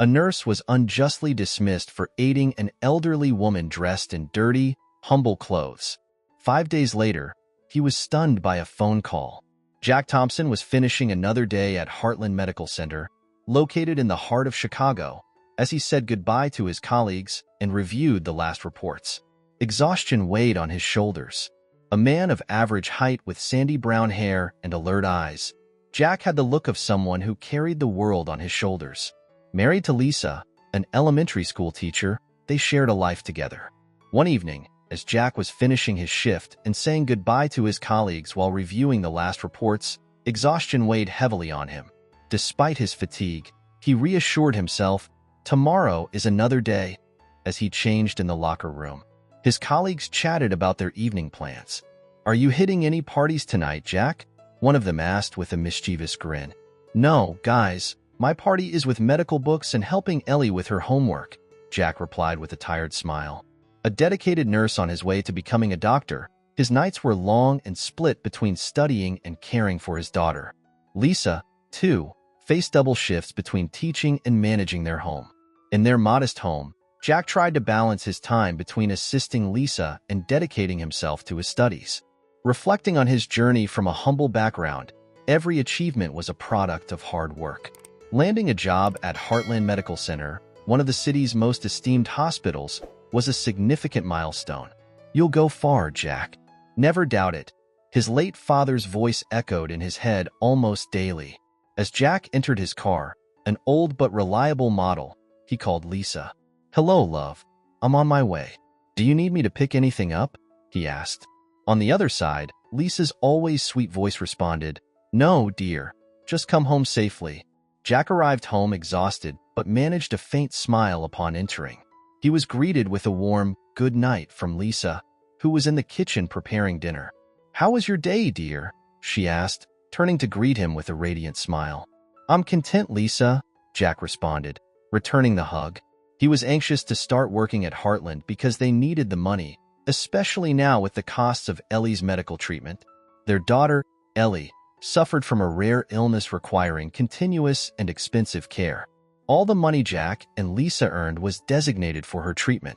A nurse was unjustly dismissed for aiding an elderly woman dressed in dirty, humble clothes. 5 days later, he was stunned by a phone call. Jack Thompson was finishing another day at Heartland Medical Center, located in the heart of Chicago, as he said goodbye to his colleagues and reviewed the last reports. Exhaustion weighed on his shoulders. A man of average height with sandy brown hair and alert eyes, Jack had the look of someone who carried the world on his shoulders. Married to Lisa, an elementary school teacher, they shared a life together. One evening, as Jack was finishing his shift and saying goodbye to his colleagues while reviewing the last reports, exhaustion weighed heavily on him. Despite his fatigue, he reassured himself, tomorrow is another day. As he changed in the locker room, his colleagues chatted about their evening plans. "Are you hitting any parties tonight, Jack?" one of them asked with a mischievous grin. "No, guys, my party is with medical books and helping Ellie with her homework," Jack replied with a tired smile. A dedicated nurse on his way to becoming a doctor, his nights were long and split between studying and caring for his daughter. Lisa, too, faced double shifts between teaching and managing their home. In their modest home, Jack tried to balance his time between assisting Lisa and dedicating himself to his studies. Reflecting on his journey from a humble background, every achievement was a product of hard work. Landing a job at Heartland Medical Center, one of the city's most esteemed hospitals, was a significant milestone. "You'll go far, Jack. Never doubt it." His late father's voice echoed in his head almost daily. As Jack entered his car, an old but reliable model, he called Lisa. "Hello, love. I'm on my way. Do you need me to pick anything up?" he asked. On the other side, Lisa's always sweet voice responded, "No, dear. Just come home safely." Jack arrived home exhausted, but managed a faint smile upon entering. He was greeted with a warm good night from Lisa, who was in the kitchen preparing dinner. "How was your day, dear?" she asked, turning to greet him with a radiant smile. "I'm content, Lisa," Jack responded, returning the hug. He was anxious to start working at Heartland because they needed the money, especially now with the costs of Ellie's medical treatment. Their daughter, Ellie, suffered from a rare illness requiring continuous and expensive care. All the money Jack and Lisa earned was designated for her treatment.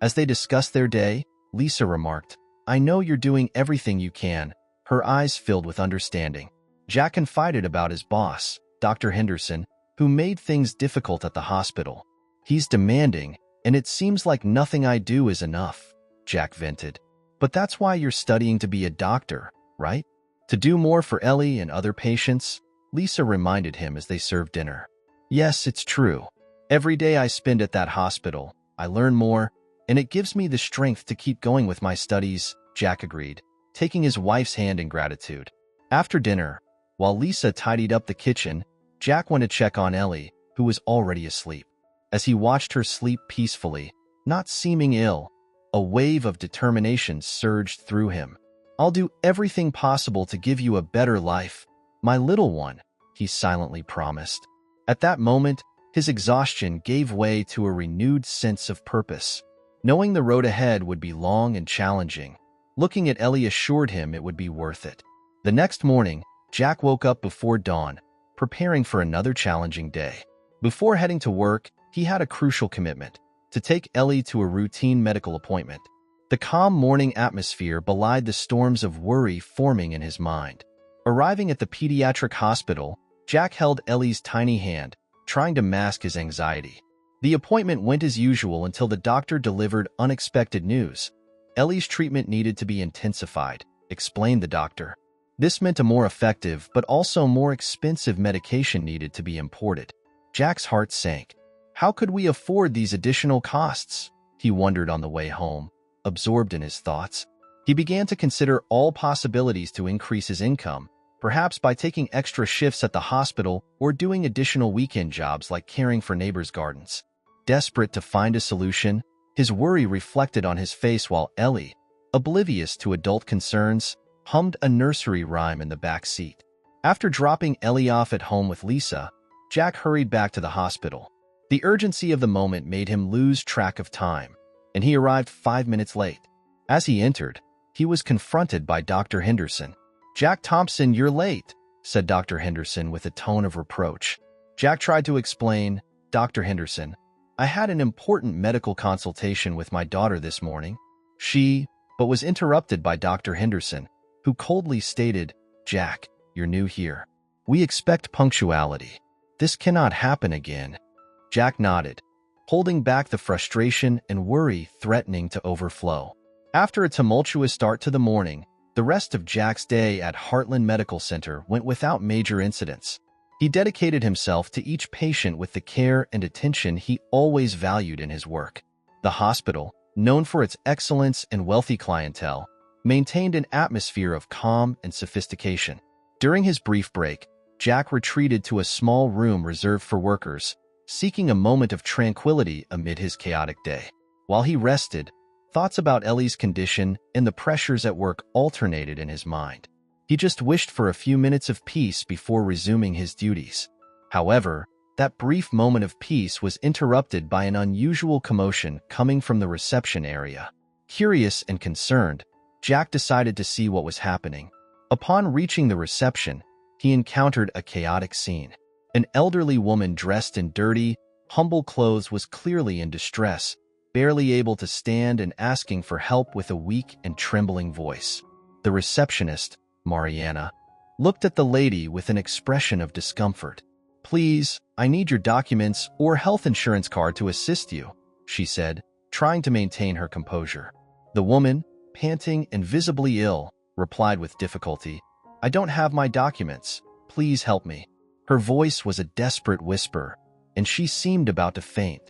As they discussed their day, Lisa remarked, "I know you're doing everything you can," her eyes filled with understanding. Jack confided about his boss, Dr. Henderson, who made things difficult at the hospital. "He's demanding, and it seems like nothing I do is enough," Jack vented. "But that's why you're studying to be a doctor, right? To do more for Ellie and other patients," Lisa reminded him as they served dinner. "Yes, it's true. Every day I spend at that hospital, I learn more, and it gives me the strength to keep going with my studies," Jack agreed, taking his wife's hand in gratitude. After dinner, while Lisa tidied up the kitchen, Jack went to check on Ellie, who was already asleep. As he watched her sleep peacefully, not seeming ill, a wave of determination surged through him. "I'll do everything possible to give you a better life, my little one," he silently promised. At that moment, his exhaustion gave way to a renewed sense of purpose. Knowing the road ahead would be long and challenging, looking at Ellie assured him it would be worth it. The next morning, Jack woke up before dawn, preparing for another challenging day. Before heading to work, he had a crucial commitment: to take Ellie to a routine medical appointment. The calm morning atmosphere belied the storms of worry forming in his mind. Arriving at the pediatric hospital, Jack held Ellie's tiny hand, trying to mask his anxiety. The appointment went as usual until the doctor delivered unexpected news. Ellie's treatment needed to be intensified, explained the doctor. This meant a more effective but also more expensive medication needed to be imported. Jack's heart sank. How could we afford these additional costs? He wondered on the way home, absorbed in his thoughts. He began to consider all possibilities to increase his income, perhaps by taking extra shifts at the hospital or doing additional weekend jobs like caring for neighbors' gardens. Desperate to find a solution, his worry reflected on his face while Ellie, oblivious to adult concerns, hummed a nursery rhyme in the back seat. After dropping Ellie off at home with Lisa, Jack hurried back to the hospital. The urgency of the moment made him lose track of time, and he arrived 5 minutes late. As he entered, he was confronted by Dr. Henderson. "Jack Thompson, you're late," said Dr. Henderson with a tone of reproach. Jack tried to explain, Dr. Henderson, I had an important medical consultation with my daughter this morning. But was interrupted by Dr. Henderson, who coldly stated, Jack, you're new here. We expect punctuality. This cannot happen again. Jack nodded, holding back the frustration and worry threatening to overflow. After a tumultuous start to the morning, the rest of Jack's day at Heartland Medical Center went without major incidents. He dedicated himself to each patient with the care and attention he always valued in his work. The hospital, known for its excellence and wealthy clientele, maintained an atmosphere of calm and sophistication. During his brief break, Jack retreated to a small room reserved for workers, seeking a moment of tranquility amid his chaotic day. While he rested, thoughts about Ellie's condition and the pressures at work alternated in his mind. He just wished for a few minutes of peace before resuming his duties. However, that brief moment of peace was interrupted by an unusual commotion coming from the reception area. Curious and concerned, Jack decided to see what was happening. Upon reaching the reception, he encountered a chaotic scene. An elderly woman dressed in dirty, humble clothes was clearly in distress, barely able to stand and asking for help with a weak and trembling voice. The receptionist, Mariana, looked at the lady with an expression of discomfort. Please, I need your documents or health insurance card to assist you, she said, trying to maintain her composure. The woman, panting and visibly ill, replied with difficulty, I don't have my documents. Please help me. Her voice was a desperate whisper, and she seemed about to faint.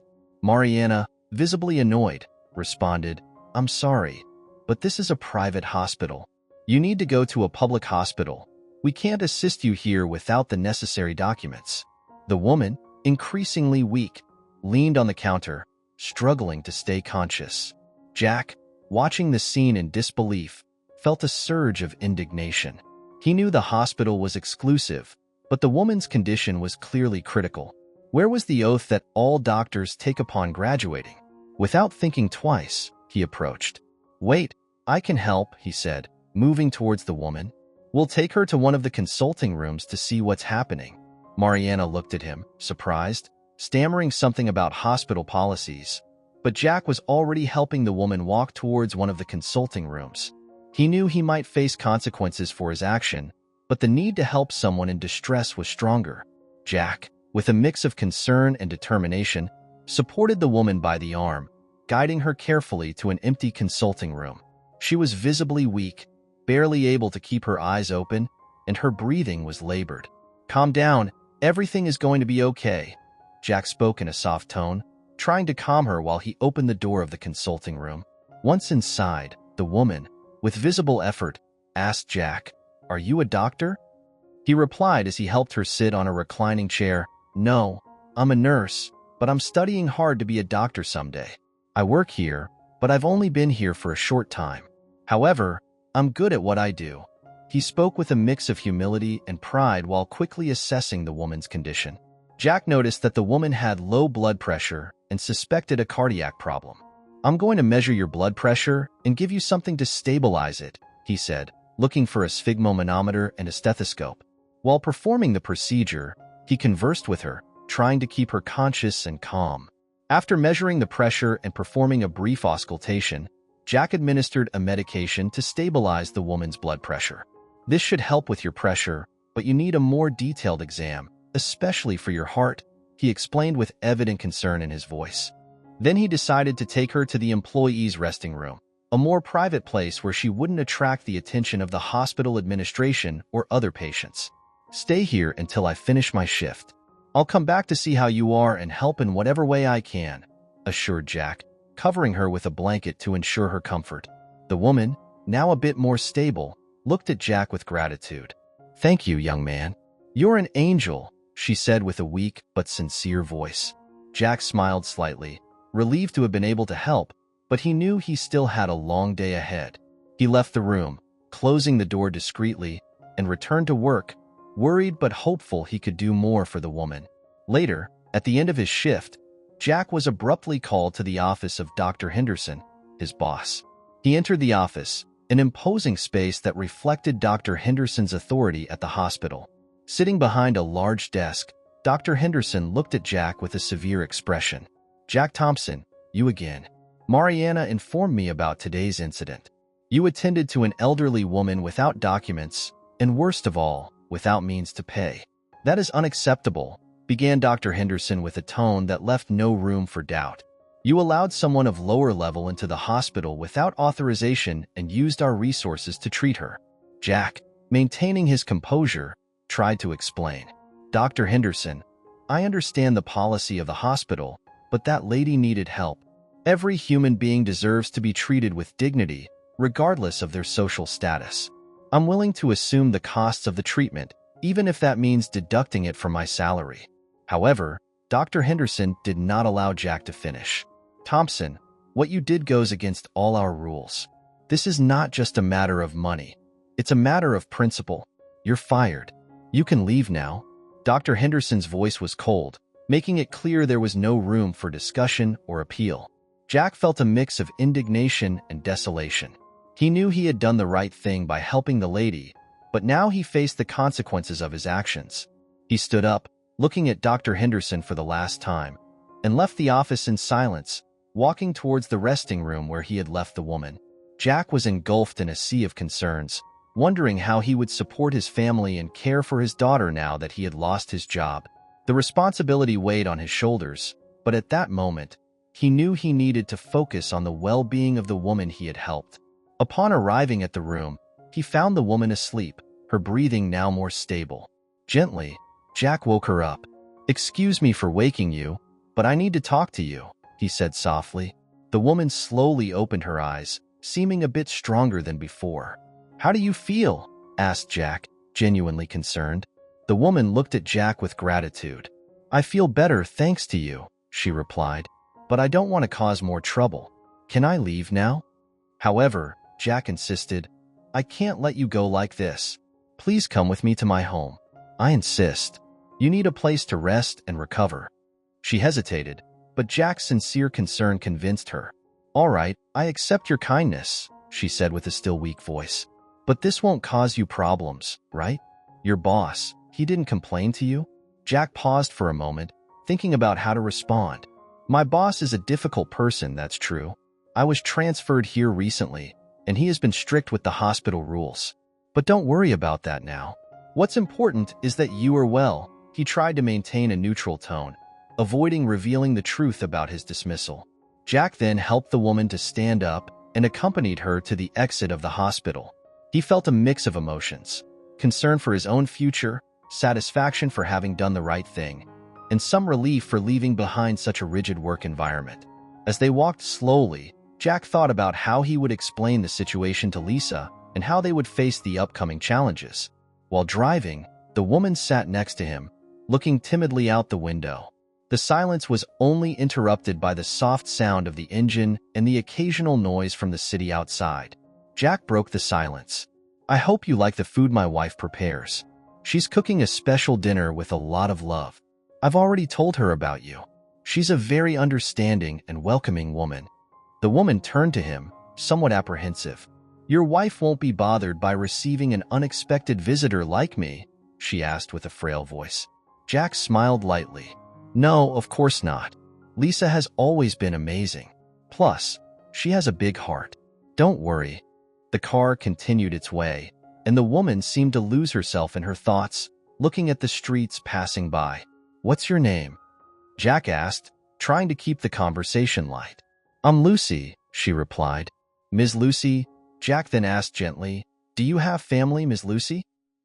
Mariana, visibly annoyed, responded, I'm sorry, but this is a private hospital. You need to go to a public hospital. We can't assist you here without the necessary documents. The woman, increasingly weak, leaned on the counter, struggling to stay conscious. Jack, watching the scene in disbelief, felt a surge of indignation. He knew the hospital was exclusive, but the woman's condition was clearly critical. Where was the oath that all doctors take upon graduating? Without thinking twice, he approached. Wait, I can help, he said, moving towards the woman. We'll take her to one of the consulting rooms to see what's happening. Mariana looked at him, surprised, stammering something about hospital policies. But Jack was already helping the woman walk towards one of the consulting rooms. He knew he might face consequences for his action, but the need to help someone in distress was stronger. Jack, with a mix of concern and determination, supported the woman by the arm, guiding her carefully to an empty consulting room. She was visibly weak, barely able to keep her eyes open, and her breathing was labored. Calm down, everything is going to be okay, Jack spoke in a soft tone, trying to calm her while he opened the door of the consulting room. Once inside, the woman, with visible effort, asked Jack, Are you a doctor? He replied as he helped her sit on a reclining chair, No, I'm a nurse, but I'm studying hard to be a doctor someday. I work here, but I've only been here for a short time. However, I'm good at what I do. He spoke with a mix of humility and pride while quickly assessing the woman's condition. Jack noticed that the woman had low blood pressure and suspected a cardiac problem. I'm going to measure your blood pressure and give you something to stabilize it, he said, looking for a sphygmomanometer and a stethoscope. While performing the procedure, he conversed with her, trying to keep her conscious and calm. After measuring the pressure and performing a brief auscultation, Jack administered a medication to stabilize the woman's blood pressure. This should help with your pressure, but you need a more detailed exam, especially for your heart, he explained with evident concern in his voice. Then he decided to take her to the employees' resting room, a more private place where she wouldn't attract the attention of the hospital administration or other patients. Stay here until I finish my shift. I'll come back to see how you are and help in whatever way I can, assured Jack, covering her with a blanket to ensure her comfort. The woman, now a bit more stable, looked at Jack with gratitude. Thank you, young man. You're an angel, she said with a weak but sincere voice. Jack smiled slightly, relieved to have been able to help, but he knew he still had a long day ahead. He left the room, closing the door discreetly, and returned to work, worried but hopeful he could do more for the woman. Later, at the end of his shift, Jack was abruptly called to the office of Dr. Henderson, his boss. He entered the office, an imposing space that reflected Dr. Henderson's authority at the hospital. Sitting behind a large desk, Dr. Henderson looked at Jack with a severe expression. Jack Thompson, you again. Mariana informed me about today's incident. You attended to an elderly woman without documents, and worst of all, without means to pay. That is unacceptable, began Dr. Henderson with a tone that left no room for doubt. You allowed someone of lower level into the hospital without authorization and used our resources to treat her. Jack, maintaining his composure, tried to explain. Dr. Henderson, I understand the policy of the hospital, but that lady needed help. Every human being deserves to be treated with dignity, regardless of their social status. I'm willing to assume the costs of the treatment, even if that means deducting it from my salary. However, Dr. Henderson did not allow Jack to finish. Thompson, what you did goes against all our rules. This is not just a matter of money. It's a matter of principle. You're fired. You can leave now. Dr. Henderson's voice was cold, making it clear there was no room for discussion or appeal. Jack felt a mix of indignation and desolation. He knew he had done the right thing by helping the lady, but now he faced the consequences of his actions. He stood up, looking at Dr. Henderson for the last time, and left the office in silence, walking towards the resting room where he had left the woman. Jack was engulfed in a sea of concerns, wondering how he would support his family and care for his daughter now that he had lost his job. The responsibility weighed on his shoulders, but at that moment, he knew he needed to focus on the well-being of the woman he had helped. Upon arriving at the room, he found the woman asleep, her breathing now more stable. Gently, Jack woke her up. Excuse me for waking you, but I need to talk to you, he said softly. The woman slowly opened her eyes, seeming a bit stronger than before. How do you feel? Asked Jack, genuinely concerned. The woman looked at Jack with gratitude. I feel better thanks to you, she replied, but I don't want to cause more trouble. Can I leave now? However, Jack insisted, I can't let you go like this. Please come with me to my home. I insist. You need a place to rest and recover. She hesitated, but Jack's sincere concern convinced her. All right, I accept your kindness, she said with a still weak voice. But this won't cause you problems, right? Your boss, he didn't complain to you? Jack paused for a moment, thinking about how to respond. My boss is a difficult person, that's true. I was transferred here recently, and he has been strict with the hospital rules. But don't worry about that now. What's important is that you are well. He tried to maintain a neutral tone, avoiding revealing the truth about his dismissal. Jack then helped the woman to stand up and accompanied her to the exit of the hospital. He felt a mix of emotions, concern for his own future, satisfaction for having done the right thing, and some relief for leaving behind such a rigid work environment. As they walked slowly, Jack thought about how he would explain the situation to Lisa and how they would face the upcoming challenges. While driving, the woman sat next to him, looking timidly out the window. The silence was only interrupted by the soft sound of the engine and the occasional noise from the city outside. Jack broke the silence. I hope you like the food my wife prepares. She's cooking a special dinner with a lot of love. I've already told her about you. She's a very understanding and welcoming woman. The woman turned to him, somewhat apprehensive. Your wife won't be bothered by receiving an unexpected visitor like me, she asked with a frail voice. Jack smiled lightly. No, of course not. Lisa has always been amazing. Plus, she has a big heart. Don't worry. The car continued its way, and the woman seemed to lose herself in her thoughts, looking at the streets passing by. What's your name? Jack asked, trying to keep the conversation light. I'm Lucy, she replied. Ms. Lucy, Jack then asked gently, do you have family, Ms. Lucy?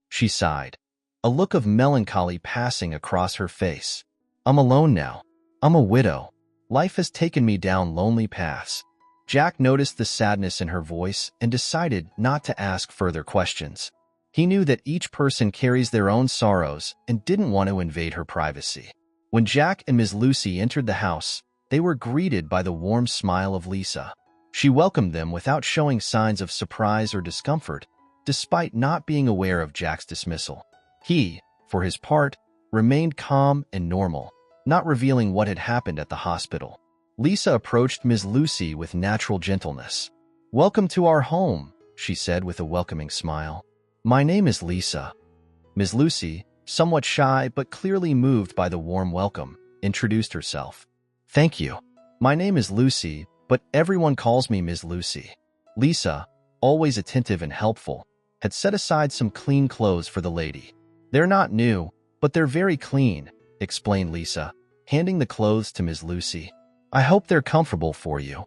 She sighed, a look of melancholy passing across her face. I'm alone now. I'm a widow. Life has taken me down lonely paths. Jack noticed the sadness in her voice and decided not to ask further questions. He knew that each person carries their own sorrows and didn't want to invade her privacy. When Jack and Ms. Lucy entered the house, they were greeted by the warm smile of Lisa. She welcomed them without showing signs of surprise or discomfort, despite not being aware of Jack's dismissal. He, for his part, remained calm and normal, not revealing what had happened at the hospital. Lisa approached Ms. Lucy with natural gentleness. Welcome to our home, she said with a welcoming smile. My name is Lisa. Ms. Lucy, somewhat shy but clearly moved by the warm welcome, introduced herself. "Thank you. My name is Lucy, but everyone calls me Ms. Lucy." Lisa, always attentive and helpful, had set aside some clean clothes for the lady. "They're not new, but they're very clean," explained Lisa, handing the clothes to Ms. Lucy. "I hope they're comfortable for you."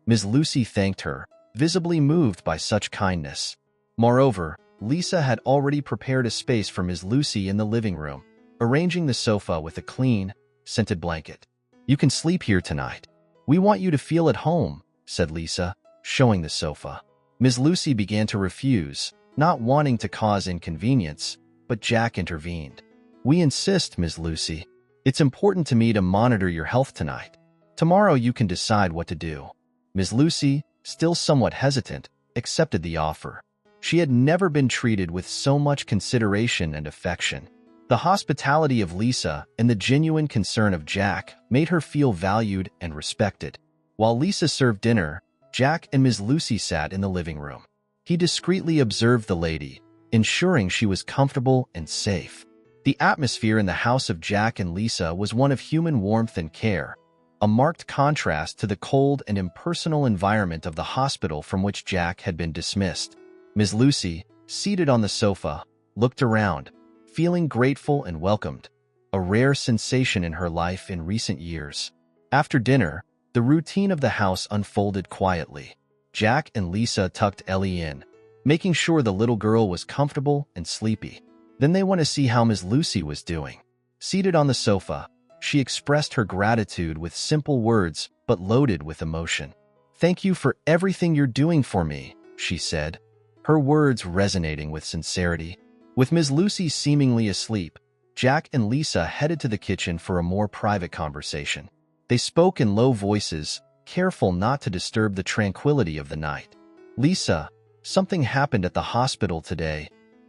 Ms. Lucy thanked her, visibly moved by such kindness. Moreover, Lisa had already prepared a space for Ms. Lucy in the living room, arranging the sofa with a clean, scented blanket. "You can sleep here tonight. We want you to feel at home," said Lisa, showing the sofa. Ms. Lucy began to refuse, not wanting to cause inconvenience, but Jack intervened. "We insist, Ms. Lucy. It's important to me to monitor your health tonight. Tomorrow you can decide what to do." Ms. Lucy, still somewhat hesitant, accepted the offer. She had never been treated with so much consideration and affection. The hospitality of Lisa and the genuine concern of Jack made her feel valued and respected. While Lisa served dinner, Jack and Ms. Lucy sat in the living room. He discreetly observed the lady, ensuring she was comfortable and safe. The atmosphere in the house of Jack and Lisa was one of human warmth and care, a marked contrast to the cold and impersonal environment of the hospital from which Jack had been dismissed. Ms. Lucy, seated on the sofa, looked around, feeling grateful and welcomed, a rare sensation in her life in recent years. After dinner, the routine of the house unfolded quietly. Jack and Lisa tucked Ellie in, making sure the little girl was comfortable and sleepy. Then they went to see how Ms. Lucy was doing. Seated on the sofa, she expressed her gratitude with simple words but loaded with emotion. "Thank you for everything you're doing for me," she said, her words resonating with sincerity. With Ms. Lucy seemingly asleep, Jack and Lisa headed to the kitchen for a more private conversation. They spoke in low voices, careful not to disturb the tranquility of the night. "Lisa, something happened at the hospital today,"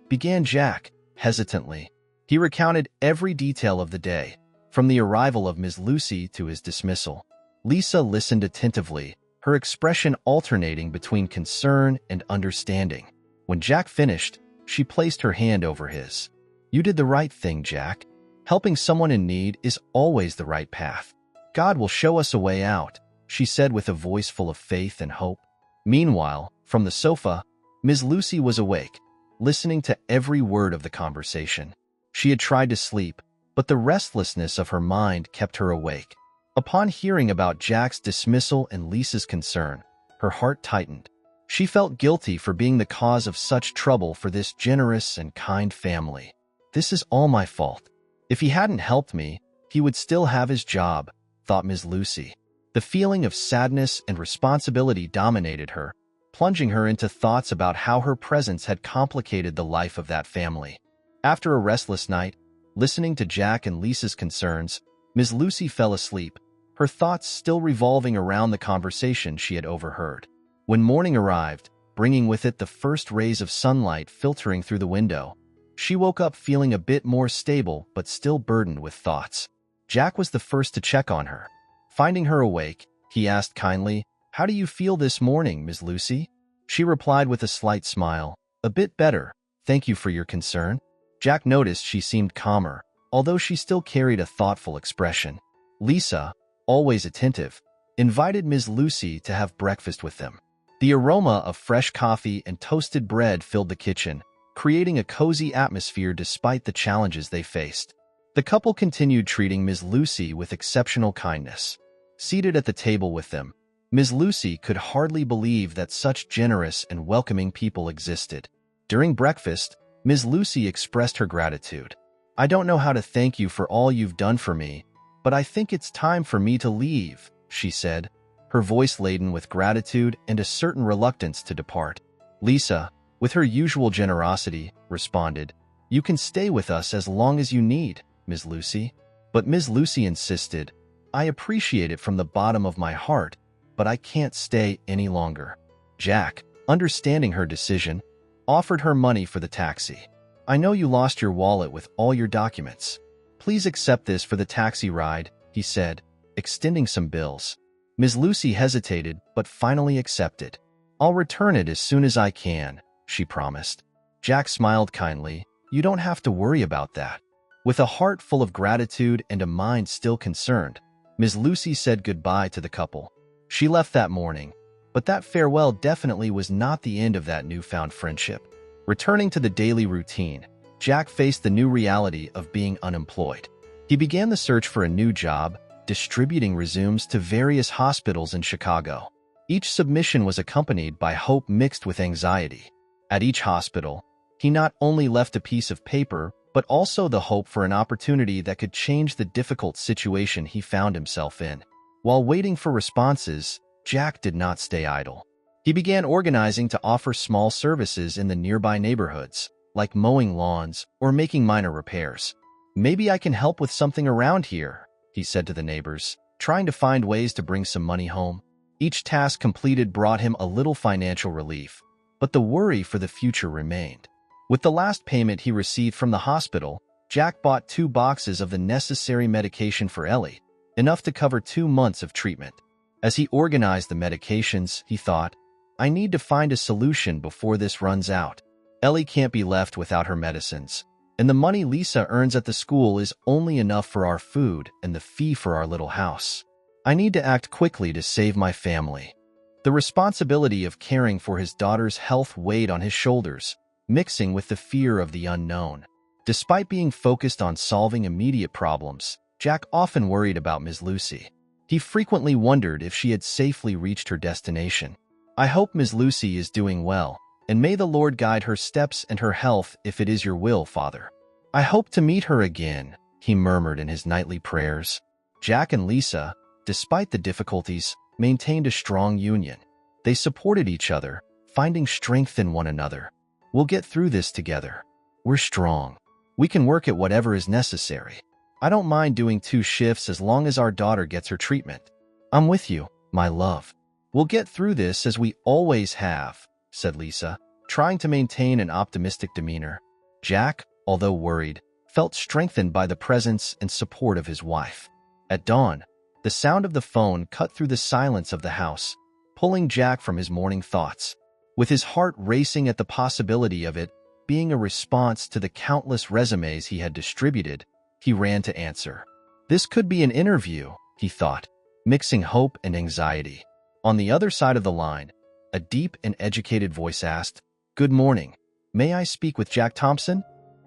began Jack, hesitantly. He recounted every detail of the day, from the arrival of Ms. Lucy to his dismissal. Lisa listened attentively, her expression alternating between concern and understanding. When Jack finished, she placed her hand over his. "You did the right thing, Jack. Helping someone in need is always the right path. God will show us a way out," she said with a voice full of faith and hope. Meanwhile, from the sofa, Ms. Lucy was awake, listening to every word of the conversation. She had tried to sleep, but the restlessness of her mind kept her awake. Upon hearing about Jack's dismissal and Lisa's concern, her heart tightened. She felt guilty for being the cause of such trouble for this generous and kind family. "This is all my fault. If he hadn't helped me, he would still have his job," thought Ms. Lucy. The feeling of sadness and responsibility dominated her, plunging her into thoughts about how her presence had complicated the life of that family. After a restless night, listening to Jack and Lisa's concerns, Ms. Lucy fell asleep, her thoughts still revolving around the conversation she had overheard. When morning arrived, bringing with it the first rays of sunlight filtering through the window, she woke up feeling a bit more stable but still burdened with thoughts. Jack was the first to check on her. Finding her awake, he asked kindly, "How do you feel this morning, Ms. Lucy?" She replied with a slight smile, "A bit better, thank you for your concern." Jack noticed she seemed calmer, although she still carried a thoughtful expression. Lisa, always attentive, invited Ms. Lucy to have breakfast with them. The aroma of fresh coffee and toasted bread filled the kitchen, creating a cozy atmosphere despite the challenges they faced. The couple continued treating Ms. Lucy with exceptional kindness. Seated at the table with them, Ms. Lucy could hardly believe that such generous and welcoming people existed. During breakfast, Ms. Lucy expressed her gratitude. "I don't know how to thank you for all you've done for me, but I think it's time for me to leave," she said, her voice laden with gratitude and a certain reluctance to depart. Lisa, with her usual generosity, responded, "You can stay with us as long as you need, Ms. Lucy." But Ms. Lucy insisted, "I appreciate it from the bottom of my heart, but I can't stay any longer." Jack, understanding her decision, offered her money for the taxi. "I know you lost your wallet with all your documents. Please accept this for the taxi ride," he said, extending some bills. Ms. Lucy hesitated, but finally accepted. "I'll return it as soon as I can," she promised. Jack smiled kindly. "You don't have to worry about that. With a heart full of gratitude and a mind still concerned, Ms. Lucy said goodbye to the couple. She left that morning, but that farewell definitely was not the end of that newfound friendship. Returning to the daily routine, Jack faced the new reality of being unemployed. He began the search for a new job, distributing resumes to various hospitals in Chicago. Each submission was accompanied by hope mixed with anxiety. At each hospital, he not only left a piece of paper, but also the hope for an opportunity that could change the difficult situation he found himself in. While waiting for responses, Jack did not stay idle. He began organizing to offer small services in the nearby neighborhoods, like mowing lawns or making minor repairs. "Maybe I can help with something around here," he said to the neighbors, trying to find ways to bring some money home. Each task completed brought him a little financial relief, but the worry for the future remained. With the last payment he received from the hospital, Jack bought 2 boxes of the necessary medication for Ellie, enough to cover 2 months of treatment. As he organized the medications, he thought, "I need to find a solution before this runs out. Ellie can't be left without her medicines, and the money Lisa earns at the school is only enough for our food and the fee for our little house. I need to act quickly to save my family." The responsibility of caring for his daughter's health weighed on his shoulders, mixing with the fear of the unknown. Despite being focused on solving immediate problems, Jack often worried about Ms. Lucy. He frequently wondered if she had safely reached her destination. "I hope Ms. Lucy is doing well, and may the Lord guide her steps and her health if it is your will, Father. I hope to meet her again," he murmured in his nightly prayers. Jack and Lisa, despite the difficulties, maintained a strong union. They supported each other, finding strength in one another. "We'll get through this together. We're strong. We can work at whatever is necessary. I don't mind doing 2 shifts as long as our daughter gets her treatment. I'm with you, my love. We'll get through this as we always have," said Lisa, trying to maintain an optimistic demeanor. Jack, although worried, felt strengthened by the presence and support of his wife. At dawn, the sound of the phone cut through the silence of the house, pulling Jack from his morning thoughts. With his heart racing at the possibility of it being a response to the countless resumes he had distributed, he ran to answer. This could be an interview, he thought, mixing hope and anxiety. On the other side of the line, a deep and educated voice asked, "Good morning. May I speak with Jack Thompson?"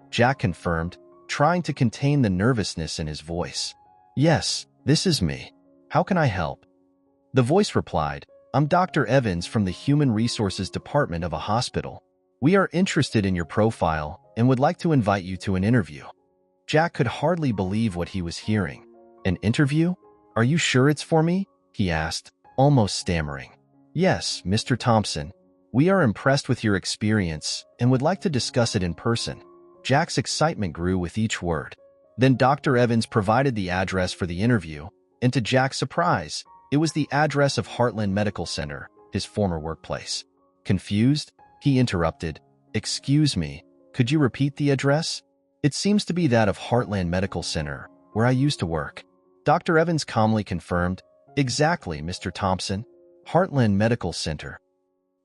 Jack confirmed, trying to contain the nervousness in his voice. "Yes, this is me. How can I help?" The voice replied, "I'm Dr. Evans from the Human Resources Department of a hospital. We are interested in your profile and would like to invite you to an interview." Jack could hardly believe what he was hearing. "An interview? Are you sure it's for me?" he asked, almost stammering. "Yes, Mr. Thompson. We are impressed with your experience and would like to discuss it in person." Jack's excitement grew with each word. Then Dr. Evans provided the address for the interview, and to Jack's surprise, it was the address of Heartland Medical Center, his former workplace. Confused, he interrupted, "Excuse me, could you repeat the address?" "It seems to be that of Heartland Medical Center, where I used to work." Dr. Evans calmly confirmed, "Exactly, Mr. Thompson. Heartland Medical Center."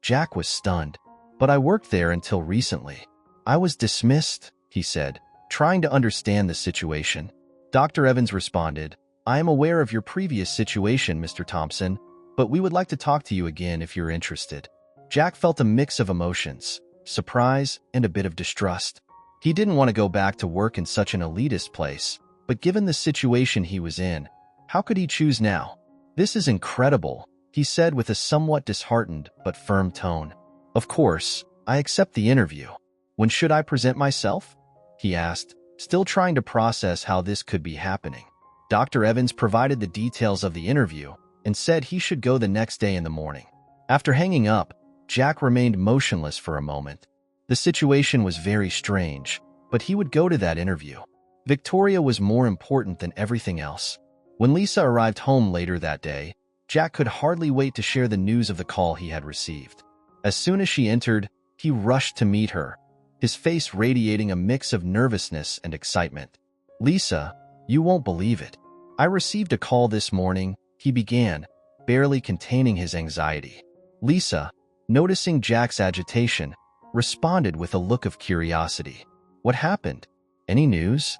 Jack was stunned. "But I worked there until recently. I was dismissed," he said, trying to understand the situation. Dr. Evans responded, "I am aware of your previous situation, Mr. Thompson, but we would like to talk to you again if you're interested." Jack felt a mix of emotions, surprise and a bit of distrust. He didn't want to go back to work in such an elitist place, but given the situation he was in, how could he choose now? "This is incredible," he said with a somewhat disheartened but firm tone. "Of course, I accept the interview. When should I present myself?" he asked, still trying to process how this could be happening. Dr. Evans provided the details of the interview and said he should go the next day in the morning. After hanging up, Jack remained motionless for a moment. The situation was very strange, but he would go to that interview. Victoria was more important than everything else. When Lisa arrived home later that day, Jack could hardly wait to share the news of the call he had received. As soon as she entered, he rushed to meet her, his face radiating a mix of nervousness and excitement. "Lisa, you won't believe it. I received a call this morning," he began, barely containing his anxiety. Lisa, noticing Jack's agitation, responded with a look of curiosity. "What happened? Any news?"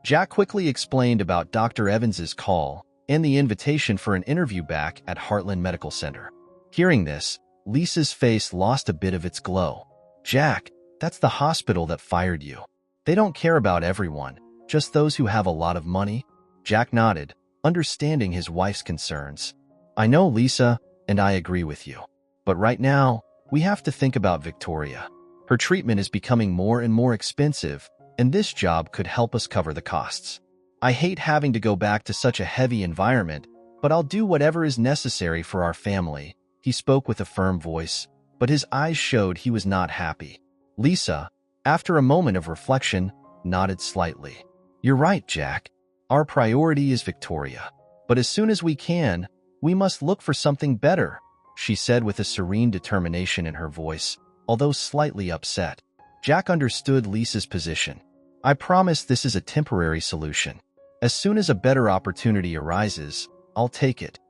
Jack quickly explained about Dr. Evans's call and the invitation for an interview back at Heartland Medical Center. Hearing this, Lisa's face lost a bit of its glow. Jack, that's the hospital that fired you. They don't care about everyone, just those who have a lot of money. Jack nodded, understanding his wife's concerns. I know, Lisa, and I agree with you. But right now, we have to think about Victoria. Her treatment is becoming more and more expensive, and this job could help us cover the costs. I hate having to go back to such a heavy environment, but I'll do whatever is necessary for our family. He spoke with a firm voice, but his eyes showed he was not happy. Lisa, after a moment of reflection, nodded slightly. You're right, Jack. Our priority is Victoria. But as soon as we can, we must look for something better, she said with a serene determination in her voice, although slightly upset. Jack understood Lisa's position. I promise this is a temporary solution. As soon as a better opportunity arises, I'll take it.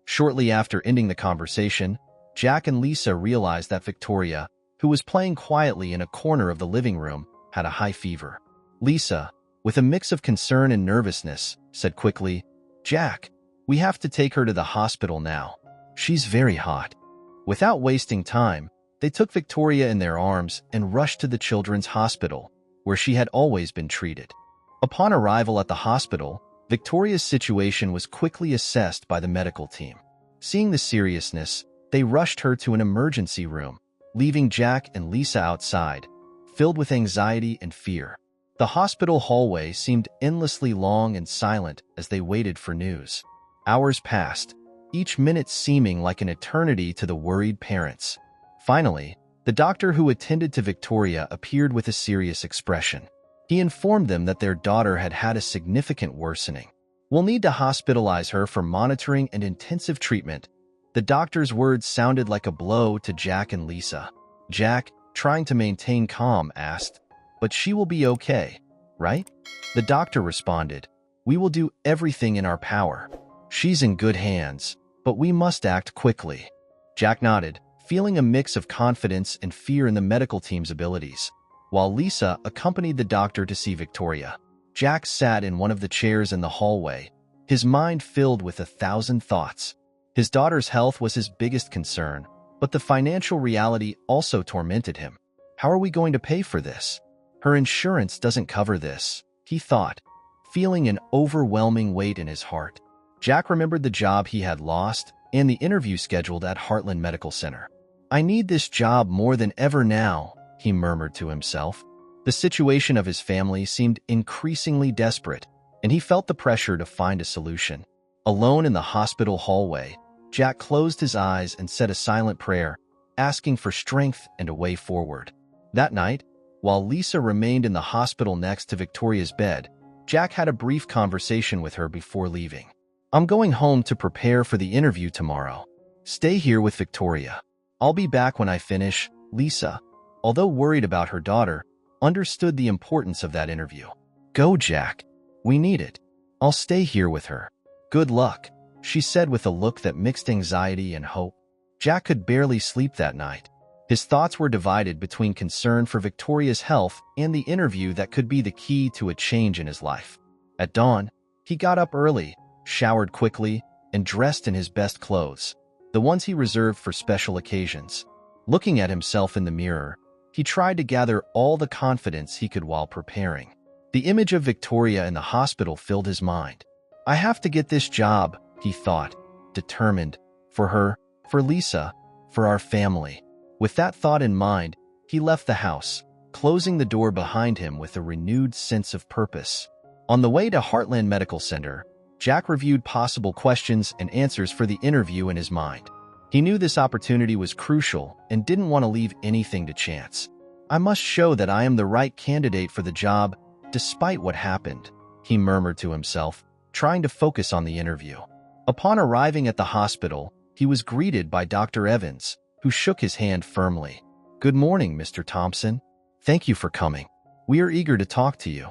Shortly after ending the conversation, Jack and Lisa realized that Victoria, who was playing quietly in a corner of the living room, had a high fever. Lisa, with a mix of concern and nervousness, said quickly, Jack, we have to take her to the hospital now. She's very hot. Without wasting time, they took Victoria in their arms and rushed to the children's hospital, where she had always been treated. Upon arrival at the hospital, Victoria's situation was quickly assessed by the medical team. Seeing the seriousness, they rushed her to an emergency room, leaving Jack and Lisa outside, filled with anxiety and fear. The hospital hallway seemed endlessly long and silent as they waited for news. Hours passed, each minute seeming like an eternity to the worried parents. Finally, the doctor who attended to Victoria appeared with a serious expression. He informed them that their daughter had had a significant worsening. We'll need to hospitalize her for monitoring and intensive treatment. The doctor's words sounded like a blow to Jack and Lisa. Jack, trying to maintain calm, asked, But she will be okay, right? The doctor responded, We will do everything in our power. She's in good hands, but we must act quickly. Jack nodded, feeling a mix of confidence and fear in the medical team's abilities. While Lisa accompanied the doctor to see Victoria, Jack sat in one of the chairs in the hallway, his mind filled with 1,000 thoughts. His daughter's health was his biggest concern, but the financial reality also tormented him. How are we going to pay for this? Her insurance doesn't cover this, he thought, feeling an overwhelming weight in his heart. Jack remembered the job he had lost and the interview scheduled at Heartland Medical Center. I need this job more than ever now, he murmured to himself. The situation of his family seemed increasingly desperate, and he felt the pressure to find a solution. Alone in the hospital hallway, Jack closed his eyes and said a silent prayer, asking for strength and a way forward. That night, while Lisa remained in the hospital next to Victoria's bed, Jack had a brief conversation with her before leaving. I'm going home to prepare for the interview tomorrow. Stay here with Victoria. I'll be back when I finish. Lisa, although worried about her daughter, understood the importance of that interview. Go, Jack. We need it. I'll stay here with her. Good luck, she said with a look that mixed anxiety and hope. Jack could barely sleep that night. His thoughts were divided between concern for Victoria's health and the interview that could be the key to a change in his life. At dawn, he got up early, showered quickly, and dressed in his best clothes, the ones he reserved for special occasions. Looking at himself in the mirror, he tried to gather all the confidence he could while preparing. The image of Victoria in the hospital filled his mind. I have to get this job, he thought, determined, for her, for Lisa, for our family. With that thought in mind, he left the house, closing the door behind him with a renewed sense of purpose. On the way to Heartland Medical Center, Jack reviewed possible questions and answers for the interview in his mind. He knew this opportunity was crucial and didn't want to leave anything to chance. I must show that I am the right candidate for the job, despite what happened, he murmured to himself, trying to focus on the interview. Upon arriving at the hospital, he was greeted by Dr. Evans, who shook his hand firmly. Good morning, Mr. Thompson. Thank you for coming. We are eager to talk to you.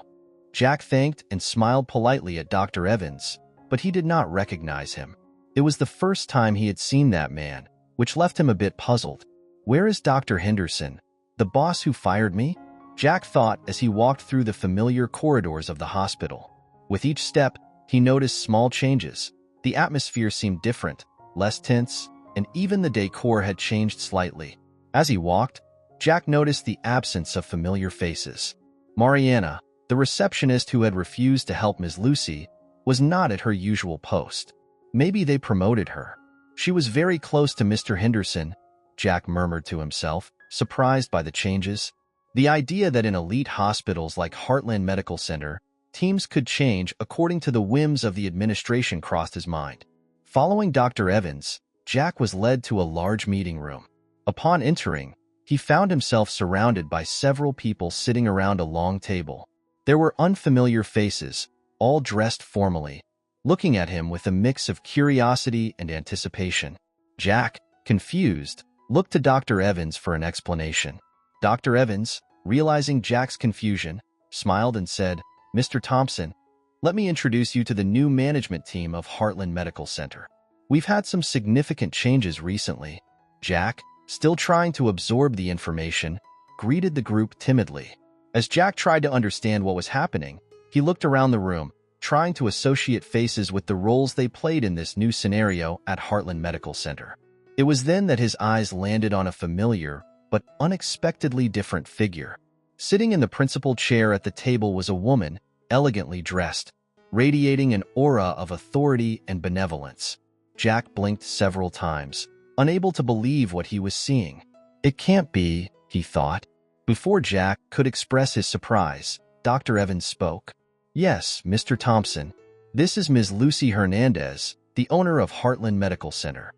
Jack thanked and smiled politely at Dr. Evans, but he did not recognize him. It was the first time he had seen that man, which left him a bit puzzled. Where is Dr. Henderson, the boss who fired me? Jack thought as he walked through the familiar corridors of the hospital. With each step, he noticed small changes. The atmosphere seemed different, less tense, and even the decor had changed slightly. As he walked, Jack noticed the absence of familiar faces. Mariana, the receptionist who had refused to help Ms. Lucy, was not at her usual post. Maybe they promoted her. She was very close to Mr. Henderson, Jack murmured to himself, surprised by the changes. The idea that in elite hospitals like Heartland Medical Center, teams could change according to the whims of the administration crossed his mind. Following Dr. Evans, Jack was led to a large meeting room. Upon entering, he found himself surrounded by several people sitting around a long table. There were unfamiliar faces, all dressed formally, looking at him with a mix of curiosity and anticipation. Jack, confused, looked to Dr. Evans for an explanation. Dr. Evans, realizing Jack's confusion, smiled and said, "Mr. Thompson, let me introduce you to the new management team of Heartland Medical Center. We've had some significant changes recently." Jack, still trying to absorb the information, greeted the group timidly. As Jack tried to understand what was happening, he looked around the room, trying to associate faces with the roles they played in this new scenario at Heartland Medical Center. It was then that his eyes landed on a familiar but unexpectedly different figure. Sitting in the principal chair at the table was a woman, elegantly dressed, radiating an aura of authority and benevolence. Jack blinked several times, unable to believe what he was seeing. It can't be, he thought. Before Jack could express his surprise, Dr. Evans spoke. "Yes, Mr. Thompson, this is Ms. Lucy Hernandez, the owner of Heartland Medical Center."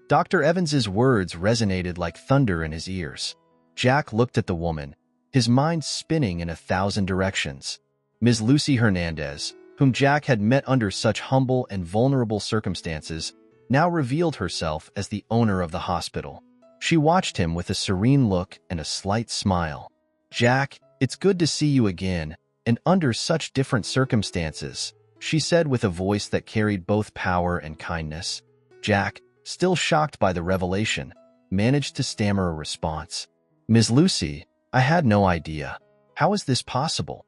Dr. Evans's words resonated like thunder in his ears. Jack looked at the woman, his mind spinning in 1,000 directions. Ms. Lucy Hernandez, whom Jack had met under such humble and vulnerable circumstances, now revealed herself as the owner of the hospital. She watched him with a serene look and a slight smile. "Jack, it's good to see you again, and under such different circumstances," she said with a voice that carried both power and kindness. Jack, still shocked by the revelation, managed to stammer a response. "Ms. Lucy, I had no idea. How is this possible?"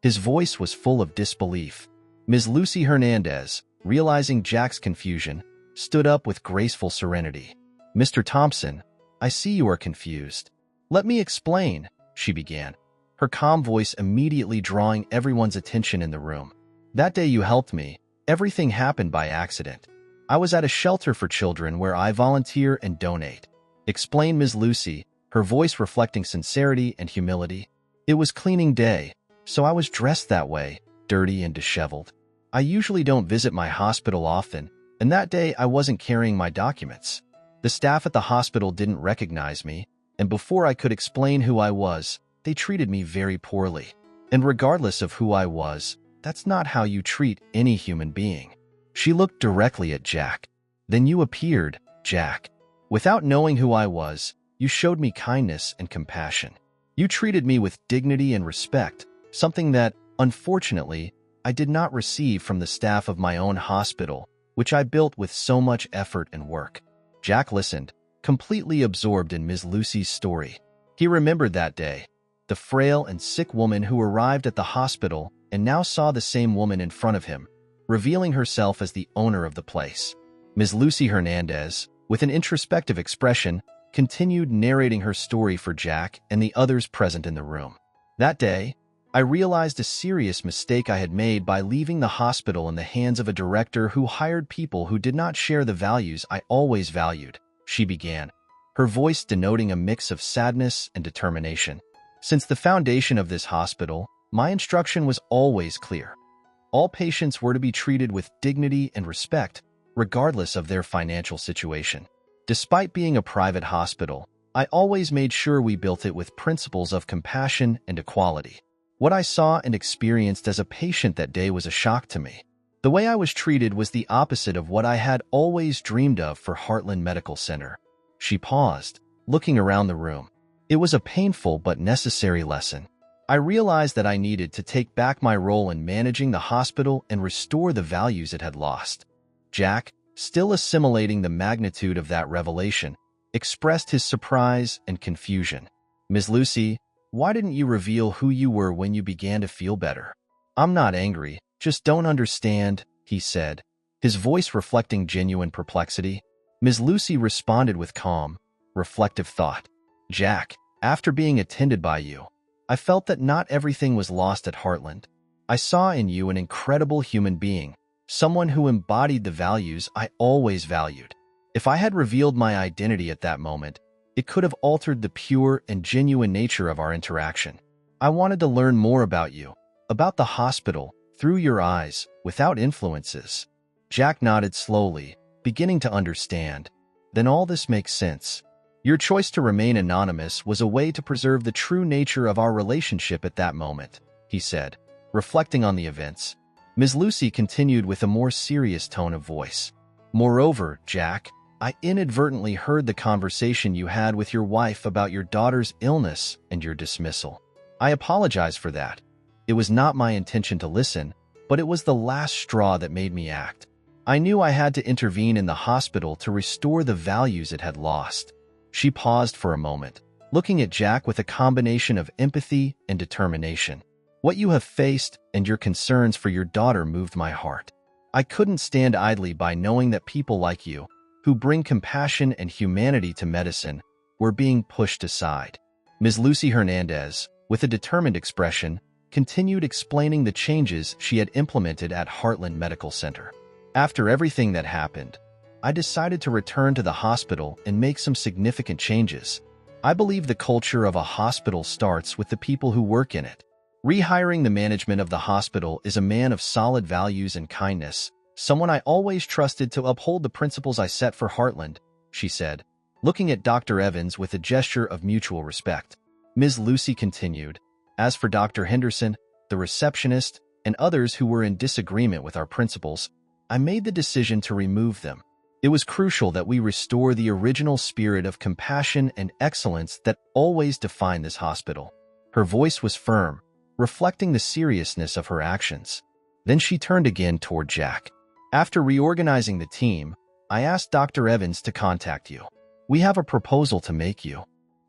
His voice was full of disbelief. Ms. Lucy Hernandez, realizing Jack's confusion, stood up with graceful serenity. "Mr. Thompson, I see you are confused. Let me explain," she began, her calm voice immediately drawing everyone's attention in the room. "That day you helped me, everything happened by accident. I was at a shelter for children where I volunteer and donate," explained Ms. Lucy, her voice reflecting sincerity and humility. "It was cleaning day, so I was dressed that way, dirty and disheveled. I usually don't visit my hospital often, and that day I wasn't carrying my documents. The staff at the hospital didn't recognize me, and before I could explain who I was, they treated me very poorly. And regardless of who I was, that's not how you treat any human being." She looked directly at Jack. "Then you appeared, Jack. Without knowing who I was, you showed me kindness and compassion. You treated me with dignity and respect, something that, unfortunately, I did not receive from the staff of my own hospital, which I built with so much effort and work." Jack listened, completely absorbed in Ms. Lucy's story. He remembered that day, the frail and sick woman who arrived at the hospital and now saw the same woman in front of him, revealing herself as the owner of the place. Ms. Lucy Hernandez, with an introspective expression, continued narrating her story for Jack and the others present in the room. "That day, I realized a serious mistake I had made by leaving the hospital in the hands of a director who hired people who did not share the values I always valued," she began, her voice denoting a mix of sadness and determination. "Since the foundation of this hospital, my instruction was always clear. All patients were to be treated with dignity and respect, regardless of their financial situation. Despite being a private hospital, I always made sure we built it with principles of compassion and equality. What I saw and experienced as a patient that day was a shock to me. The way I was treated was the opposite of what I had always dreamed of for Heartland Medical Center." She paused, looking around the room. "It was a painful but necessary lesson. I realized that I needed to take back my role in managing the hospital and restore the values it had lost." Jack, still assimilating the magnitude of that revelation, expressed his surprise and confusion. "Ms. Lucy, why didn't you reveal who you were when you began to feel better?" "I'm not angry," Just don't understand, he said, his voice reflecting genuine perplexity. Ms. Lucy responded with calm, reflective thought. Jack, after being attended by you, I felt that not everything was lost at Heartland. I saw in you an incredible human being, someone who embodied the values I always valued. If I had revealed my identity at that moment, it could have altered the pure and genuine nature of our interaction. I wanted to learn more about you, about the hospital, through your eyes, without influences. Jack nodded slowly, beginning to understand. Then all this makes sense. Your choice to remain anonymous was a way to preserve the true nature of our relationship at that moment, he said, reflecting on the events. Ms. Lucy continued with a more serious tone of voice. Moreover, Jack, I inadvertently heard the conversation you had with your wife about your daughter's illness and your dismissal. I apologize for that. It was not my intention to listen, but it was the last straw that made me act. I knew I had to intervene in the hospital to restore the values it had lost. She paused for a moment, looking at Jack with a combination of empathy and determination. What you have faced and your concerns for your daughter moved my heart. I couldn't stand idly by knowing that people like you, who bring compassion and humanity to medicine, were being pushed aside. Ms. Lucy Hernandez, with a determined expression, continued explaining the changes she had implemented at Heartland Medical Center. After everything that happened, I decided to return to the hospital and make some significant changes. I believe the culture of a hospital starts with the people who work in it. Rehiring the management of the hospital is a man of solid values and kindness, someone I always trusted to uphold the principles I set for Heartland, she said, looking at Dr. Evans with a gesture of mutual respect. Ms. Lucy continued, as for Dr. Henderson, the receptionist, and others who were in disagreement with our principles, I made the decision to remove them. It was crucial that we restore the original spirit of compassion and excellence that always defined this hospital. Her voice was firm, reflecting the seriousness of her actions. Then she turned again toward Jack. After reorganizing the team, I asked Dr. Evans to contact you. We have a proposal to make you.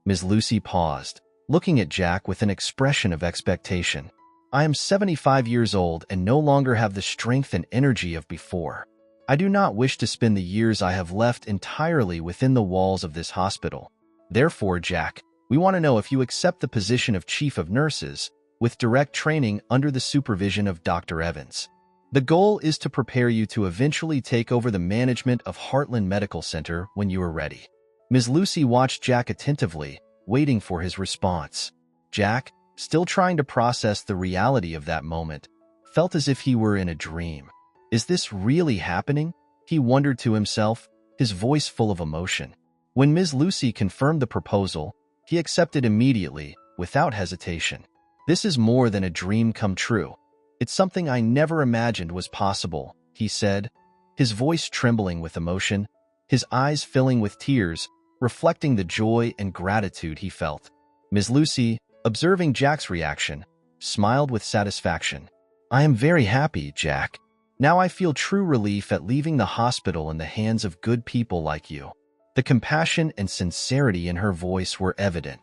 Ms. Lucy paused, looking at Jack with an expression of expectation. I am 75 years old and no longer have the strength and energy of before. I do not wish to spend the years I have left entirely within the walls of this hospital. Therefore, Jack, we want to know if you accept the position of Chief of Nurses, with direct training under the supervision of Dr. Evans. The goal is to prepare you to eventually take over the management of Heartland Medical Center when you are ready. Ms. Lucy watched Jack attentively, waiting for his response. Jack, still trying to process the reality of that moment, felt as if he were in a dream. Is this really happening? He wondered to himself, his voice full of emotion. When Ms. Lucy confirmed the proposal, he accepted immediately, without hesitation. This is more than a dream come true. It's something I never imagined was possible, he said, his voice trembling with emotion, his eyes filling with tears, reflecting the joy and gratitude he felt. Ms. Lucy, observing Jack's reaction, smiled with satisfaction. I am very happy, Jack. Now I feel true relief at leaving the hospital in the hands of good people like you. The compassion and sincerity in her voice were evident.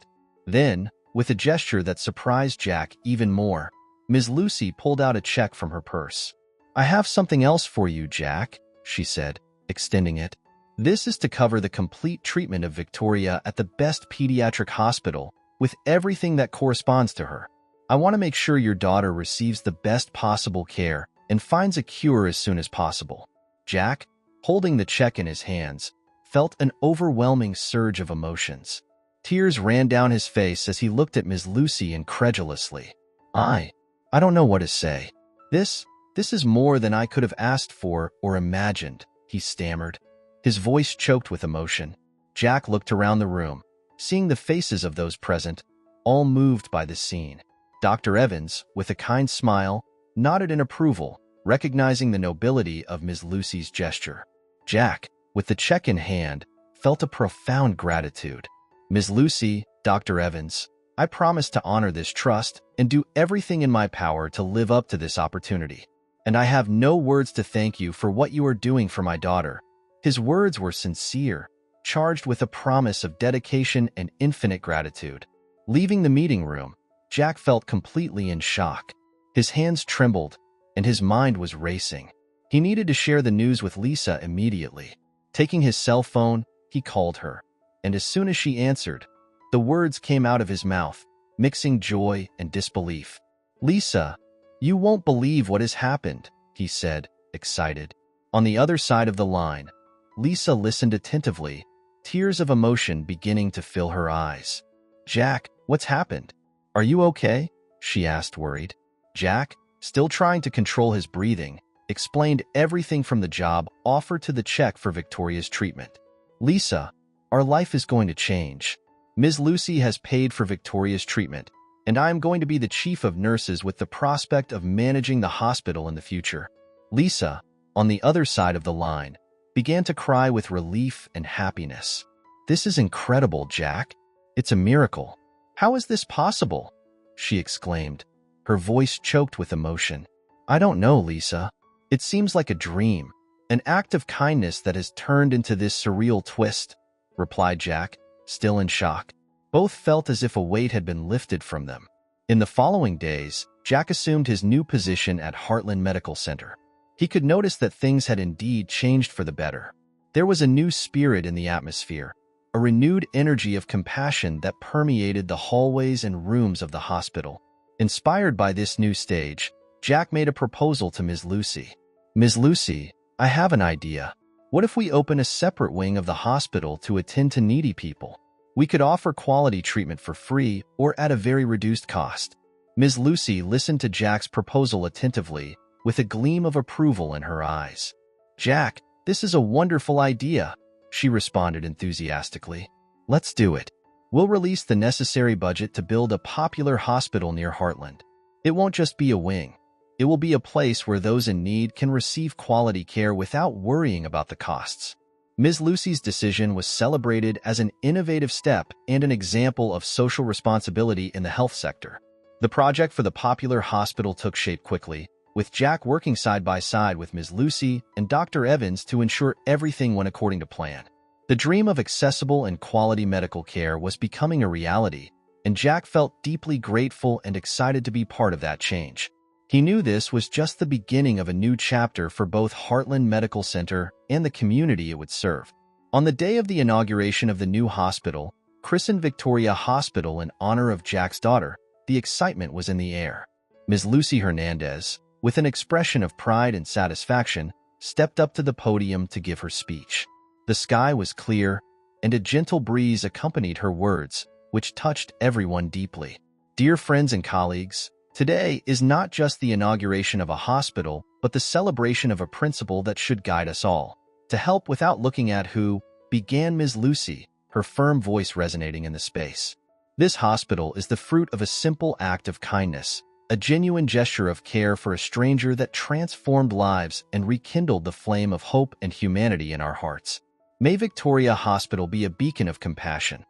Then, with a gesture that surprised Jack even more, Ms. Lucy pulled out a check from her purse. I have something else for you, Jack, she said, extending it. This is to cover the complete treatment of Victoria at the best pediatric hospital, with everything that corresponds to her. I want to make sure your daughter receives the best possible care and finds a cure as soon as possible. Jack, holding the check in his hands, felt an overwhelming surge of emotions. Tears ran down his face as he looked at Ms. Lucy incredulously. I don't know what to say. This is more than I could have asked for or imagined, he stammered, his voice choked with emotion. Jack looked around the room, seeing the faces of those present, all moved by the scene. Dr. Evans, with a kind smile, nodded in approval, recognizing the nobility of Ms. Lucy's gesture. Jack, with the check in hand, felt a profound gratitude. Ms. Lucy, Dr. Evans, I promise to honor this trust and do everything in my power to live up to this opportunity. And I have no words to thank you for what you are doing for my daughter. His words were sincere, charged with a promise of dedication and infinite gratitude. Leaving the meeting room, Jack felt completely in shock. His hands trembled, and his mind was racing. He needed to share the news with Lisa immediately. Taking his cell phone, he called her, and as soon as she answered, the words came out of his mouth, mixing joy and disbelief. "Lisa, you won't believe what has happened," he said, excited. On the other side of the line, Lisa listened attentively, tears of emotion beginning to fill her eyes. "Jack, what's happened? Are you okay?" she asked, worried. Jack, still trying to control his breathing, explained everything from the job offer to the check for Victoria's treatment. "Lisa, our life is going to change. Ms. Lucy has paid for Victoria's treatment, and I am going to be the chief of nurses with the prospect of managing the hospital in the future." Lisa, on the other side of the line, began to cry with relief and happiness. "This is incredible, Jack. It's a miracle. How is this possible?" she exclaimed, her voice choked with emotion. "I don't know, Lisa. It seems like a dream, an act of kindness that has turned into this surreal twist," replied Jack, still in shock. Both felt as if a weight had been lifted from them. In the following days, Jack assumed his new position at Heartland Medical Center. He could notice that things had indeed changed for the better. There was a new spirit in the atmosphere, a renewed energy of compassion that permeated the hallways and rooms of the hospital. Inspired by this new stage, Jack made a proposal to Ms. Lucy. "Ms. Lucy, I have an idea. What if we open a separate wing of the hospital to attend to needy people? We could offer quality treatment for free or at a very reduced cost." Ms. Lucy listened to Jack's proposal attentively, with a gleam of approval in her eyes. "Jack, this is a wonderful idea," she responded enthusiastically. "Let's do it. We'll release the necessary budget to build a popular hospital near Heartland. It won't just be a wing. It will be a place where those in need can receive quality care without worrying about the costs." Ms. Lucy's decision was celebrated as an innovative step and an example of social responsibility in the health sector. The project for the popular hospital took shape quickly, with Jack working side by side with Ms. Lucy and Dr. Evans to ensure everything went according to plan. The dream of accessible and quality medical care was becoming a reality, and Jack felt deeply grateful and excited to be part of that change. He knew this was just the beginning of a new chapter for both Heartland Medical Center and the community it would serve. On the day of the inauguration of the new hospital, christened Victoria Hospital in honor of Jack's daughter, the excitement was in the air. Ms. Lucy Hernandez, with an expression of pride and satisfaction, stepped up to the podium to give her speech. The sky was clear, and a gentle breeze accompanied her words, which touched everyone deeply. "Dear friends and colleagues, today is not just the inauguration of a hospital, but the celebration of a principle that should guide us all. To help without looking at who," began Ms. Lucy, her firm voice resonating in the space. "This hospital is the fruit of a simple act of kindness, a genuine gesture of care for a stranger that transformed lives and rekindled the flame of hope and humanity in our hearts. May Victoria Hospital be a beacon of compassion,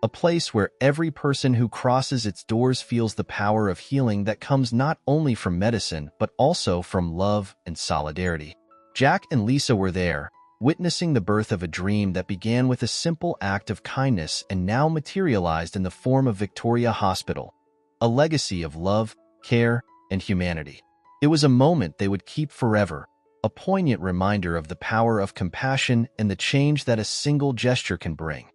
a place where every person who crosses its doors feels the power of healing that comes not only from medicine but also from love and solidarity." Jack and Lisa were there, witnessing the birth of a dream that began with a simple act of kindness and now materialized in the form of Victoria Hospital, a legacy of love, care, and humanity. It was a moment they would keep forever, a poignant reminder of the power of compassion and the change that a single gesture can bring.